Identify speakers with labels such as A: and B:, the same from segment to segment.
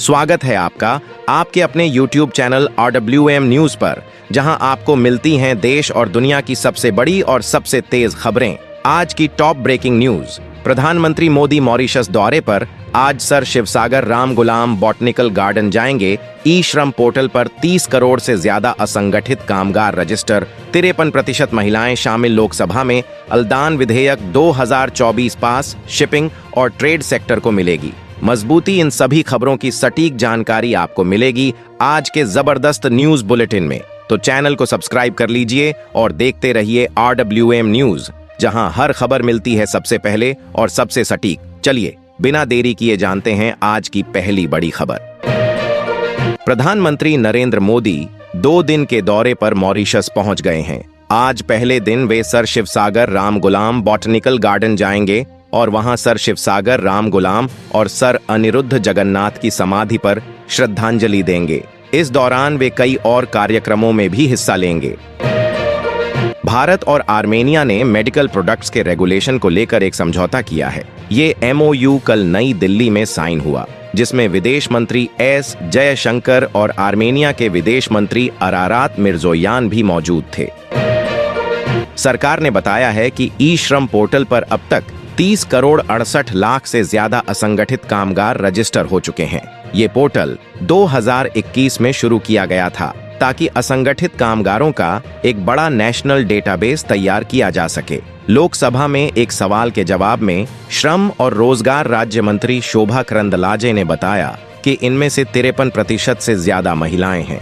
A: स्वागत है आपका आपके अपने YouTube चैनल RWM न्यूज पर, जहां आपको मिलती हैं देश और दुनिया की सबसे बड़ी और सबसे तेज खबरें। आज की टॉप ब्रेकिंग न्यूज। प्रधानमंत्री मोदी मॉरिशस दौरे पर। आज सर शिवसागर राम गुलाम बॉटनिकल गार्डन जाएंगे। ई श्रम पोर्टल पर 30 करोड़ से ज्यादा असंगठित कामगार रजिस्टर। 53% महिलाएं शामिल। लोकसभा में अलदान विधेयक 2024 पास। शिपिंग और ट्रेड सेक्टर को मिलेगी मजबूती। इन सभी खबरों की सटीक जानकारी आपको मिलेगी आज के जबरदस्त न्यूज बुलेटिन में। तो चैनल को सब्सक्राइब कर लीजिए और देखते रहिए RWM न्यूज, जहां हर खबर मिलती है सबसे पहले और सबसे सटीक। चलिए बिना देरी किए जानते हैं आज की पहली बड़ी खबर। प्रधानमंत्री नरेंद्र मोदी 2 दिन के दौरे पर मॉरिशस पहुंच गए हैं। आज पहले दिन वे सर शिवसागर राम गुलाम बॉटनिकल गार्डन जाएंगे और वहां सर शिवसागर राम गुलाम और सर अनिरुद्ध जगन्नाथ की समाधि पर श्रद्धांजलि देंगे। इस दौरान वे कई और कार्यक्रमों में भी हिस्सा लेंगे। भारत और आर्मेनिया ने मेडिकल प्रोडक्ट्स के रेगुलेशन को लेकर एक समझौता किया है। ये MOU कल नई दिल्ली में साइन हुआ, जिसमें विदेश मंत्री S जयशंकर और आर्मेनिया के विदेश मंत्री अरारात मिर्जोयान भी मौजूद थे। सरकार ने बताया है कि ई श्रम पोर्टल पर अब तक 30 करोड़ 68 लाख से ज्यादा असंगठित कामगार रजिस्टर हो चुके हैं। ये पोर्टल 2021 में शुरू किया गया था ताकि असंगठित कामगारों का एक बड़ा नेशनल डेटाबेस तैयार किया जा सके। लोकसभा में एक सवाल के जवाब में श्रम और रोजगार राज्य मंत्री शोभा करंदलाजे ने बताया कि इनमें से 53% से ज्यादा महिलाएं हैं।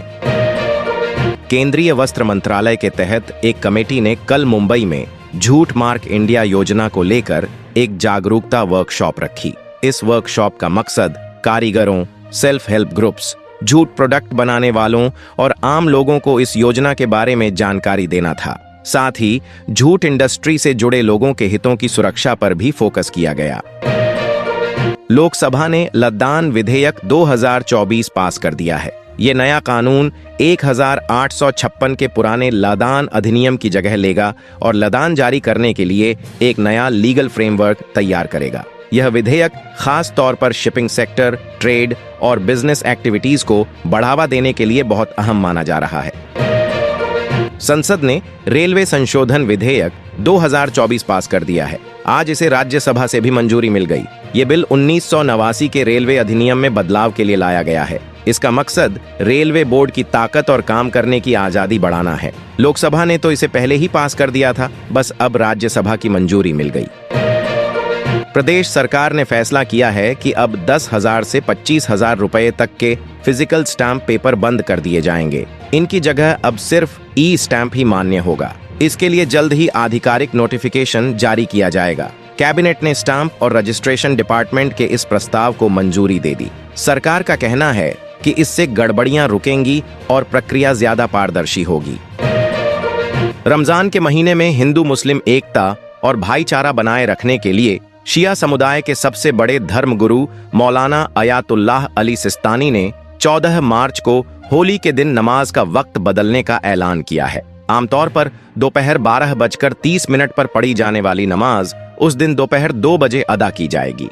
A: केंद्रीय वस्त्र मंत्रालय के तहत एक कमेटी ने कल मुंबई में झूठ मार्क इंडिया योजना को लेकर एक जागरूकता वर्कशॉप रखी। इस वर्कशॉप का मकसद कारीगरों, सेल्फ हेल्प ग्रुप्स, झूठ प्रोडक्ट बनाने वालों और आम लोगों को इस योजना के बारे में जानकारी देना था। साथ ही झूठ इंडस्ट्री से जुड़े लोगों के हितों की सुरक्षा पर भी फोकस किया गया। लोकसभा ने लदान विधेयक 2024 पास कर दिया है। ये नया कानून 1856 के पुराने लदान अधिनियम की जगह लेगा और लदान जारी करने के लिए एक नया लीगल फ्रेमवर्क तैयार करेगा। यह विधेयक खास तौर पर शिपिंग सेक्टर, ट्रेड और बिजनेस एक्टिविटीज को बढ़ावा देने के लिए बहुत अहम माना जा रहा है। संसद ने रेलवे संशोधन विधेयक 2024 पास कर दिया है। आज इसे राज्यसभा से भी मंजूरी मिल गई। ये बिल 1989 के रेलवे अधिनियम में बदलाव के लिए लाया गया है। इसका मकसद रेलवे बोर्ड की ताकत और काम करने की आजादी बढ़ाना है। लोकसभा ने तो इसे पहले ही पास कर दिया था, बस अब राज्यसभा की मंजूरी मिल गई। प्रदेश सरकार ने फैसला किया है कि अब 10,000 से 25,000 रुपए तक के फिजिकल स्टैंप पेपर बंद कर दिए जाएंगे। इनकी जगह अब सिर्फ ई स्टैंप ही मान्य होगा। इसके लिए जल्द ही आधिकारिक नोटिफिकेशन जारी किया जाएगा। कैबिनेट ने स्टाम्प और रजिस्ट्रेशन डिपार्टमेंट के इस प्रस्ताव को मंजूरी दे दी। सरकार का कहना है कि इससे गड़बड़ियां रुकेंगी और प्रक्रिया ज्यादा पारदर्शी होगी। रमजान के महीने में हिंदू मुस्लिम एकता और भाईचारा बनाए रखने के लिए शिया समुदाय के सबसे बड़े धर्मगुरु मौलाना अयातुल्लाह अली सिस्तानी ने 14 मार्च को होली के दिन नमाज का वक्त बदलने का ऐलान किया है। आमतौर पर दोपहर 12:30 पर पढ़ी जाने वाली नमाज उस दिन दोपहर 2 बजे अदा की जाएगी।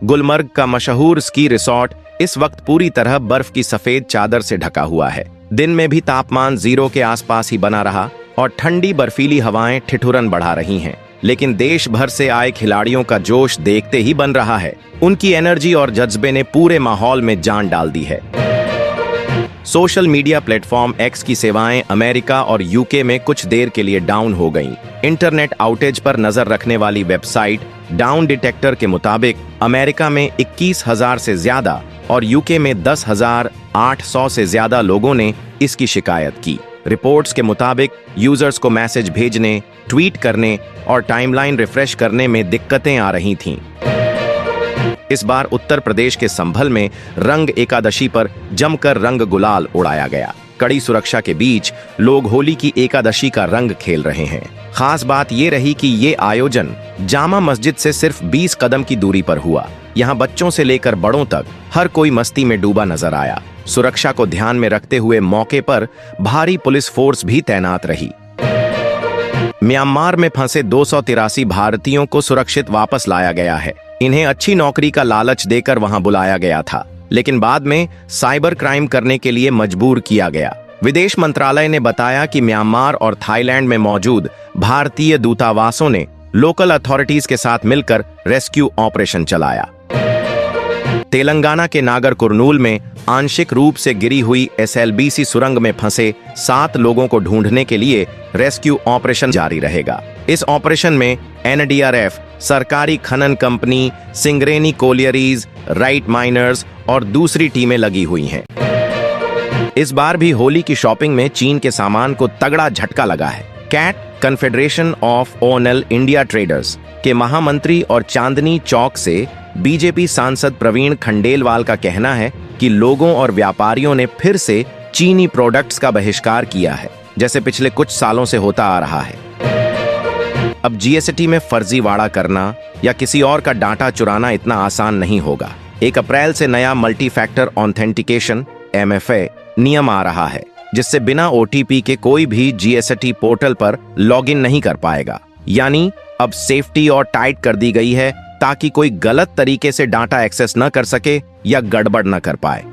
A: गुलमर्ग का मशहूर स्की रिसॉर्ट इस वक्त पूरी तरह बर्फ की सफेद चादर से ढका हुआ है। दिन में भी तापमान 0 के आसपास ही बना रहा और ठंडी बर्फीली हवाएं ठिठुरन बढ़ा रही हैं। लेकिन देश भर से आए खिलाड़ियों का जोश देखते ही बन रहा है। उनकी एनर्जी और जज्बे ने पूरे माहौल में जान डाल दी है। सोशल मीडिया प्लेटफॉर्म X की सेवाएं अमेरिका और UK में कुछ देर के लिए डाउन हो गईं। इंटरनेट आउटेज पर नजर रखने वाली वेबसाइट डाउन डिटेक्टर के मुताबिक अमेरिका में 21,000 से ज्यादा और UK में 10,800 से ज्यादा लोगों ने इसकी शिकायत की। रिपोर्ट्स के मुताबिक यूजर्स को मैसेज भेजने, ट्वीट करने और टाइमलाइन रिफ्रेश करने में दिक्कतें आ रही थीं। इस बार उत्तर प्रदेश के संभल में रंग एकादशी पर जमकर रंग गुलाल उड़ाया गया। कड़ी सुरक्षा के बीच लोग होली की एकादशी का रंग खेल रहे हैं। खास बात ये रही कि ये आयोजन जामा मस्जिद से सिर्फ 20 कदम की दूरी पर हुआ। यहाँ बच्चों से लेकर बड़ों तक हर कोई मस्ती में डूबा नजर आया। सुरक्षा को ध्यान में रखते हुए मौके पर भारी पुलिस फोर्स भी तैनात रही। म्यांमार में फंसे 283 भारतीयों को सुरक्षित वापस लाया गया है। इन्हें अच्छी नौकरी का लालच देकर वहां बुलाया गया था, लेकिन बाद में साइबर क्राइम करने के लिए मजबूर किया गया। विदेश मंत्रालय ने बताया कि म्यांमार और थाईलैंड में मौजूद भारतीय दूतावासों ने लोकल अथॉरिटीज के साथ मिलकर रेस्क्यू ऑपरेशन चलाया। तेलंगाना के नागर कुरनूल में आंशिक रूप से गिरी हुई SLBC सुरंग में फंसे 7 लोगों को ढूंढने के लिए रेस्क्यू ऑपरेशन जारी रहेगा। इस ऑपरेशन में NDRF, सरकारी खनन company, Singareni collieries, rat miners और दूसरी टीमें लगी हुई हैं। इस बार भी होली की शॉपिंग में चीन के सामान को तगड़ा झटका लगा है। CAT confederation of ONL India traders के महामंत्री और चांदनी चौक से बीजेपी सांसद प्रवीण खंडेलवाल का कहना है कि लोगों और व्यापारियों ने फिर से चीनी प्रोडक्ट्स का बहिष्कार किया है, जैसे पिछले कुछ सालों से होता आ रहा है। अब GST में फर्जीवाड़ा करना या किसी और का डाटा चुराना इतना आसान नहीं होगा। 1 अप्रैल से नया मल्टी फैक्टर ऑथेंटिकेशन MFA नियम आ रहा है, जिससे बिना OTP के कोई भी GST पोर्टल पर लॉगिन नहीं कर पाएगा। यानी अब सेफ्टी और टाइट कर दी गई है ताकि कोई गलत तरीके से डाटा एक्सेस न कर सके या गड़बड़ न कर पाए।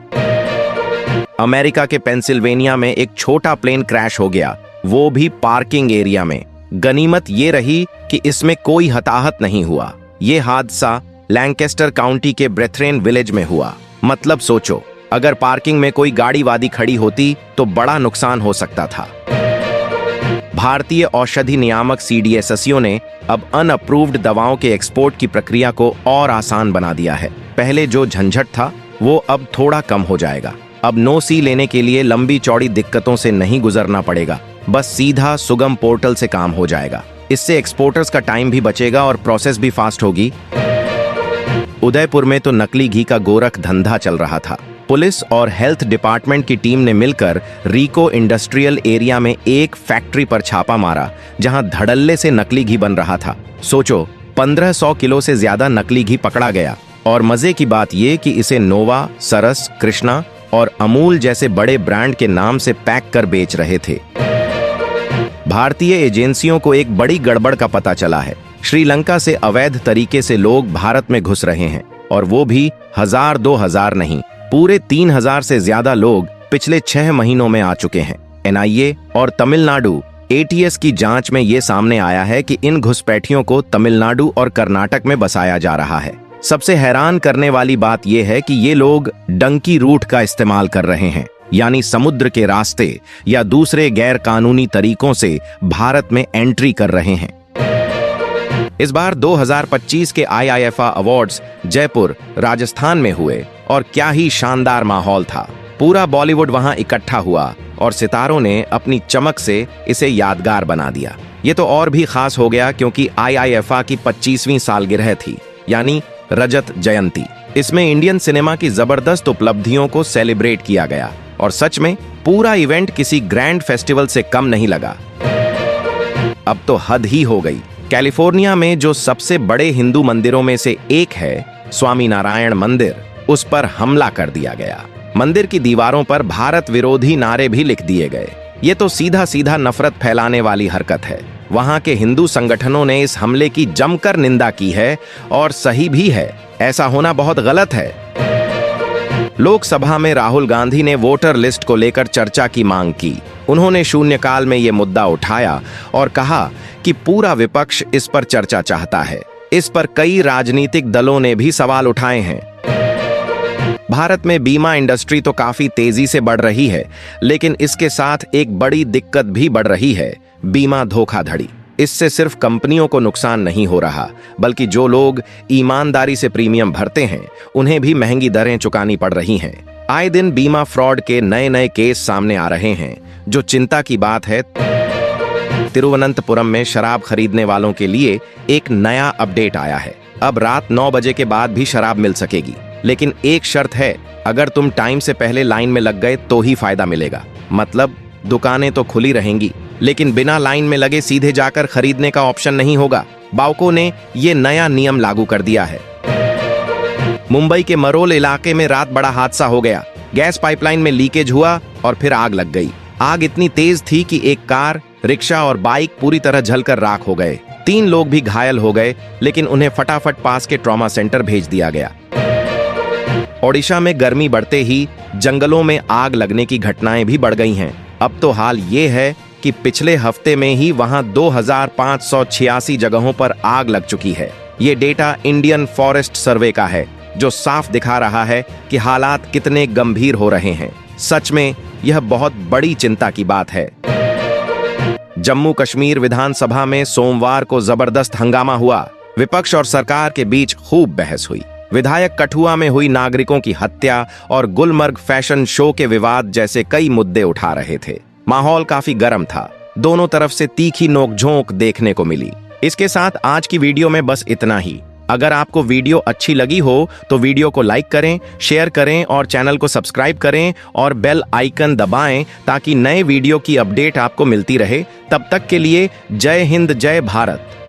A: अमेरिका के पेंसिल्वेनिया में एक छोटा प्लेन क्रैश हो गया, वो भी पार्किंग एरिया में। गनीमत ये रही कि इसमें कोई हताहत नहीं हुआ। ये हादसा लैंकेस्टर काउंटी के ब्रेथरेन विलेज में हुआ। मतलब सोचो, अगर पार्किंग में कोई गाड़ी वादी खड़ी होती तो बड़ा नुकसान हो सकता था। भारतीय औषधि नियामक CDSSO ने अब अनअप्रूव्ड दवाओं के एक्सपोर्ट की प्रक्रिया को और आसान बना दिया है। पहले जो झंझट था वो अब थोड़ा कम हो जाएगा। अब NOC लेने के लिए लंबी चौड़ी दिक्कतों से नहीं गुजरना पड़ेगा, बस सीधा सुगम पोर्टल से काम हो जाएगा। इससे एक्सपोर्टर्स का टाइम भी बचेगा और प्रोसेस भी फास्ट होगी। उदयपुर में तो नकली घी का गोरख धंधा चल रहा था। पुलिस और हेल्थ डिपार्टमेंट की टीम ने मिलकर रीको इंडस्ट्रियल एरिया में एक फैक्ट्री पर छापा मारा, जहां धड़ल्ले से नकली घी बन रहा था। सोचो, 1500 किलो से ज्यादा नकली घी पकड़ा गया। और मजे की बात यह कि इसे नोवा, सरस, कृष्णा और अमूल जैसे बड़े ब्रांड के नाम से पैक कर बेच रहे थे। भारतीय एजेंसियों को एक बड़ी गड़बड़ का पता चला है। श्रीलंका से अवैध तरीके से लोग भारत में घुस रहे हैं, और वो भी 1000-2000 नहीं, पूरे 3000 से ज्यादा लोग पिछले 6 महीनों में आ चुके हैं। NIA और तमिलनाडु ATS की जांच में ये सामने आया है कि इन घुसपैठियों को तमिलनाडु और कर्नाटक में बसाया जा रहा है। सबसे हैरान करने वाली बात यह है कि ये लोग डंकी रूट का इस्तेमाल कर रहे हैं, यानी समुद्र के रास्ते या दूसरे गैर कानूनी तरीकों से भारत में एंट्री कर रहे हैं। इस बार 2025 के IIFA अवार्ड्स जयपुर, राजस्थान में हुए और क्या ही शानदार माहौल था। पूरा बॉलीवुड वहां इकट्ठा हुआ और सितारों ने अपनी चमक से इसे यादगार बना दिया। ये तो और भी खास हो गया क्योंकि IIFA की 25वीं सालगिरह थी, यानी रजत जयंती। इसमें इंडियन सिनेमा की जबरदस्त उपलब्धियों को सेलिब्रेट किया गया और सच में पूरा इवेंट किसी ग्रैंड फेस्टिवल से कम नहीं लगा। अब तो हद ही हो गई। कैलिफोर्निया में जो सबसे बड़े हिंदू मंदिरों में से एक है, स्वामी नारायण मंदिर, उस पर हमला कर दिया गया। मंदिर की दीवारों पर भारत विरोधी नारे भी लिख दिए गए। ये तो सीधा सीधा नफरत फैलाने वाली हरकत है। वहां के हिंदू संगठनों ने इस हमले की जमकर निंदा की है और सही भी है। ऐसा होना बहुत गलत है। लोकसभा में राहुल गांधी ने वोटर लिस्ट को लेकर चर्चा की मांग की। उन्होंने शून्यकाल में ये मुद्दा उठाया और कहा कि पूरा विपक्ष इस पर चर्चा चाहता है। इस पर कई राजनीतिक दलों ने भी सवाल उठाए हैं। भारत में बीमा इंडस्ट्री तो काफी तेजी से बढ़ रही है, लेकिन इसके साथ एक बड़ी दिक्कत भी बढ़ रही है, बीमा धोखाधड़ी। इससे सिर्फ कंपनियों को नुकसान नहीं हो रहा, बल्कि जो लोग ईमानदारी से प्रीमियम भरते हैं उन्हें भी महंगी दरें चुकानी पड़ रही हैं। आए दिन बीमा फ्रॉड के नए नए केस सामने आ रहे हैं। जो चिंता की बात है, तिरुवनंतपुरम में शराब खरीदने वालों के लिए एक नया अपडेट आया है। अब रात 9 बजे के बाद भी शराब मिल सकेगी, लेकिन एक शर्त है, अगर तुम टाइम से पहले लाइन में लग गए तो ही फायदा मिलेगा। मतलब दुकानें तो खुली रहेंगी, लेकिन बिना लाइन में लगे सीधे जाकर खरीदने का ऑप्शन नहीं होगा। बावको ने ये नया नियम लागू कर दिया है। मुंबई के मरोल इलाके में रात बड़ा हादसा हो गया। गैस पाइपलाइन में लीकेज हुआ और फिर आग लग गई। आग इतनी तेज थी कि एक कार, रिक्शा और बाइक पूरी तरह जलकर राख हो गए। 3 लोग भी घायल हो गए, लेकिन उन्हें फटाफट पास के ट्रॉमा सेंटर भेज दिया गया। ओडिशा में गर्मी बढ़ते ही जंगलों में आग लगने की घटनाएं भी बढ़ गई हैं। अब तो हाल ये है कि पिछले हफ्ते में ही वहां 2586 जगहों पर आग लग चुकी है। ये डेटा इंडियन फॉरेस्ट सर्वे का है, जो साफ दिखा रहा है कि हालात कितने गंभीर हो रहे हैं। सच में यह बहुत बड़ी चिंता की बात है। जम्मू कश्मीर विधानसभा में सोमवार को जबरदस्त हंगामा हुआ। विपक्ष और सरकार के बीच खूब बहस हुई। विधायक कठुआ में हुई नागरिकों की हत्या और गुलमर्ग फैशन शो के विवाद जैसे कई मुद्दे उठा रहे थे। माहौल काफी गर्म था। दोनों तरफ से तीखी नोकझोंक देखने को मिली। इसके साथ आज की वीडियो में बस इतना ही। अगर आपको वीडियो अच्छी लगी हो तो वीडियो को लाइक करें, शेयर करें और चैनल को सब्सक्राइब करें और बेल आइकन दबाएं ताकि नए वीडियो की अपडेट आपको मिलती रहे। तब तक के लिए जय हिंद, जय भारत।